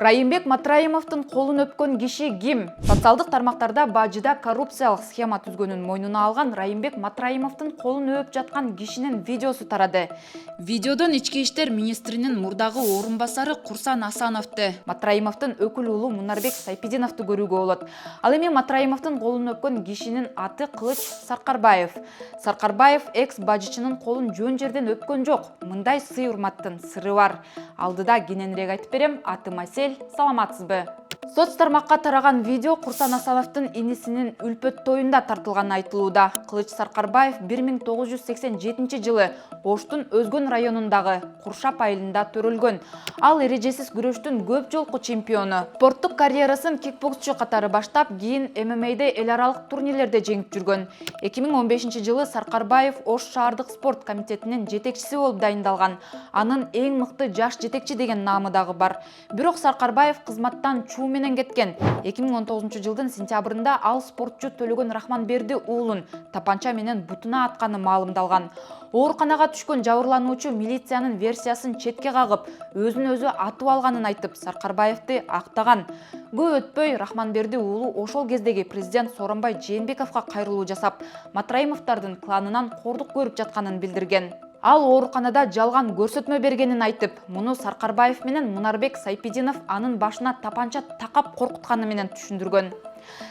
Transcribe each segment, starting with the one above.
Райымбек Матраимовдун колун өпкөн киши ким? Социалдык тармактарда бажыда коррупциялык схема түзгөнүн мойнуна алган Райымбек Матраимовдун колун өп жаткан кишинин видеосу тарады. Видеодон ички иштер министринин мурдагы орун басары Курсан Асановду, Матраимовдун өкүл уулу Мунарбек Сайпидиновду көрүүгө болот. Ал эми Матраимовдун колун өпкөн кишинин аты Кылыч Саркарбаев. Саркарбаев экс-бажычынын колун жөн жерден өпкөн жок. Мындай сый урматтын сыры бар. Алдыда кененирээк айтып берем. Атым Айсель, саламатсызбы? Соц тармакка тараган видео Курсан Асановдун инисинин үлпөт тоюнда тартылганы айтылууда. Кылыч Саркарбаев 1987 жылы Оштун Өзгөн районундагы Куршап айылында төрөлгөн. Ал эрежесиз күрөштүн көп жолку чемпиону. Спорттук карьерасын кикбоксчу катары баштап, кийин ММА'де эл аралык турнирлерде жеңип жүргөн. 2015 жылы Саркарбаев Ош шаардык спорт комитетинин жетекчиси болуп дайындалган. Анын эң мыкты жаш жетекчи деген наамы дагы бар. Бирок Саркарбаев кызматтан чуу менен кеткен. 2019 жылдын сентябрында ал спортчу Төлөгөн Рахманберди уулун тапанча менен бутуна атканы маалымдалган. Ооруканага түшкөн жабырлануучу милициянын версиясын четке кагып, өзүн өзү атып алганын айтып, Саркарбаевди актаган. Көп өтпөй Рахманберди уулу ошол кездеги президент Сооронбай Жээнбековго кайрылуу жасап, Матраимовдордун кланынан кордук көрүп жатканын билдирген. Ал ооруканада жалган көрсөтмө бергенин айтып, муну Саркарбаев менен Мунарбек Сайпидинов анын башына тапанча такап коркутканы менен түшүндүргөн.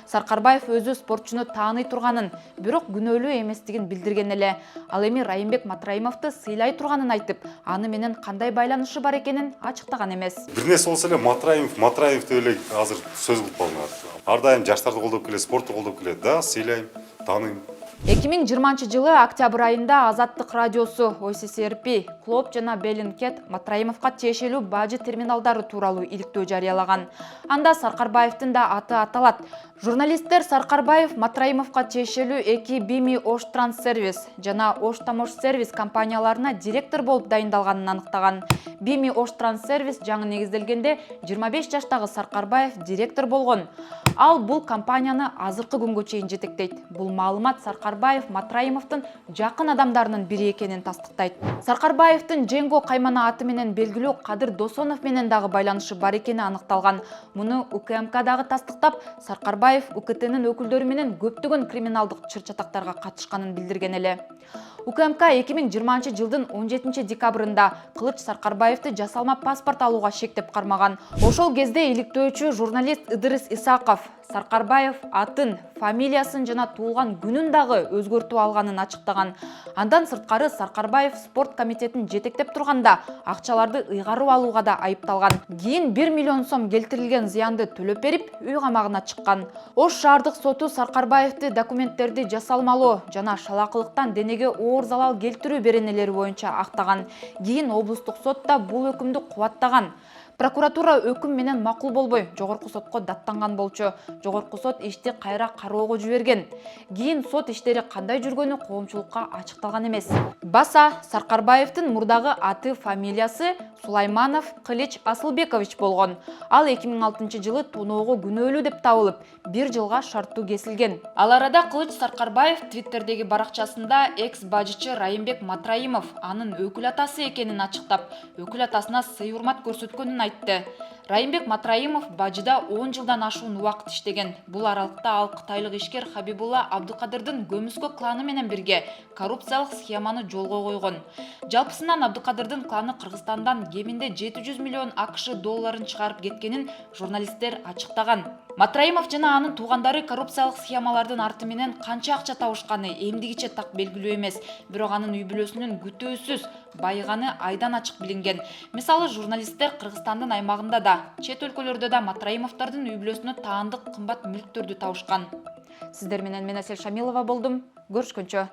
Саркарбаев өзү спортчуну тааный турганын, бирок күнөөлүү эместигин билдирген эле. Ал эми Райымбек Матраимовду сыйлай турганын айтып, аны менен кандай байланышы бар экенин ачыктаган эмес. Бир нерсе болсо эле Матраимов деп эле азыр сөз кылып калдым. Ар дайым жаштарды колдоп келет, спортты колдоп келет. Да, сыйлайм, тааныйм. 2020 жылы октябрь айында Азаттык радиосу, ОССРП, Клоп жана Беллинкет Матраимовго тиешелүү бажы терминалдары тууралуу иликтөө жарыялаган. Анда Саркарбаевдин да аты аталат. Журналисттер Саркарбаев Матраимовго тиешелүү эки Бими Ош Транссервис жана Ош Тамош Сервис компанияларына директор болуп дайындалганын аныктаган. Бими Ош Транссервис жаңы негизделгенде 25 жаштагы Саркарбаев директор болгон. Ал бул компанияны азыркы күнгө чейин жетектейт. Бул маалымат Саркарбаев Матраимовдун жакын адамдарынын бири экенин тастыктайт. Саркарбаевдин Женго Каймана аты менен белгилүү Кадыр Досонов менен дагы байланышы бар экени аныкталган. Муну УКМК дагы тастыктап, Саркарбаев УКТнын өкүлдөрү менен көптөгөн криминалдык чыр-чатактарга катышканын билдирген эле. УКМК 2020 жылдын 17 декабрында Кылыч Саркарбаевди жасалма паспорт алууга шектеп кармаган. Ошол кезде иликтөөчү журналист Ыдырыс Исаков Саркарбаев атын, фамилиясын жана туулган күнүн дагы өзгөртүп алганын ачыктаган. Андан сырткары Саркарбаев спорт комитетин жетектеп турганда акчаларды ыйгарып алууга да айыпталган. Кийин 1 миллион сом келтирилген зыянды төлөп берип, үй камагына чыккан. Ош шаардык соту Саркарбаевди документтерди жасалмалоо жана шалакылыктан денеге оор залал келтирүү беренелери боюнча актаган. Кийин облустук сот да бул өкүмдү кубаттаган. Прокуратура өкүм менен макул болбой, жогорку сотко даттанган болчу. Жогорку сот ишти кайра кароого жиберген. Кийин сот иштери кандай жүргөнү коомчулукка ачыкталган эмес. Баса Саркарбаевдин мурдагы аты, фамилиясы Сулайманов Кылыч Асылбекович болгон. Ал 2006 жылы тоноого күнөөлүү деп табылып, 1 жылга шарттуу кесилген. Ал арада Кылыч Саркарбаев Твиттердеги баракчасында экс-бажычы Райымбек Матраимов анын өкүл атасы экенин ачыктап, өкүл атасына сый урмат көрсөткөнүн айтты. Райымбек Матраимов бажыда 10 жылдан ашуун убакыт иштеген. Бул аралыкта ал кытайлык ишкер Хабибулла Абдыкадырдын Көмүскө кланы менен бирге коррупциялык схеманы жолго койгон. Жалпысынан Абдыкадырдын кланы Кыргызстандан кеминде 700 миллион АКШ долларын чыгарып кеткенин журналисттер ачыктаган. Матраимов жана анын туугандары коррупциялык схемалардын арты менен канча акча табышканы эмдигиче так белгилүү эмес. Бирок анын үй бүлөсүнүн күтүүсүз байыганы айдан ачык билинген. Мисалы, журналисттер Кыргызстандын аймагында да, чет өлкөлөрдө да Матраимовдордун үй бүлөсүнө таандык кымбат мүлктөрдү табышкан. Сиздер менен мен Асель Шамилова болдум. Көрүшкөнчө.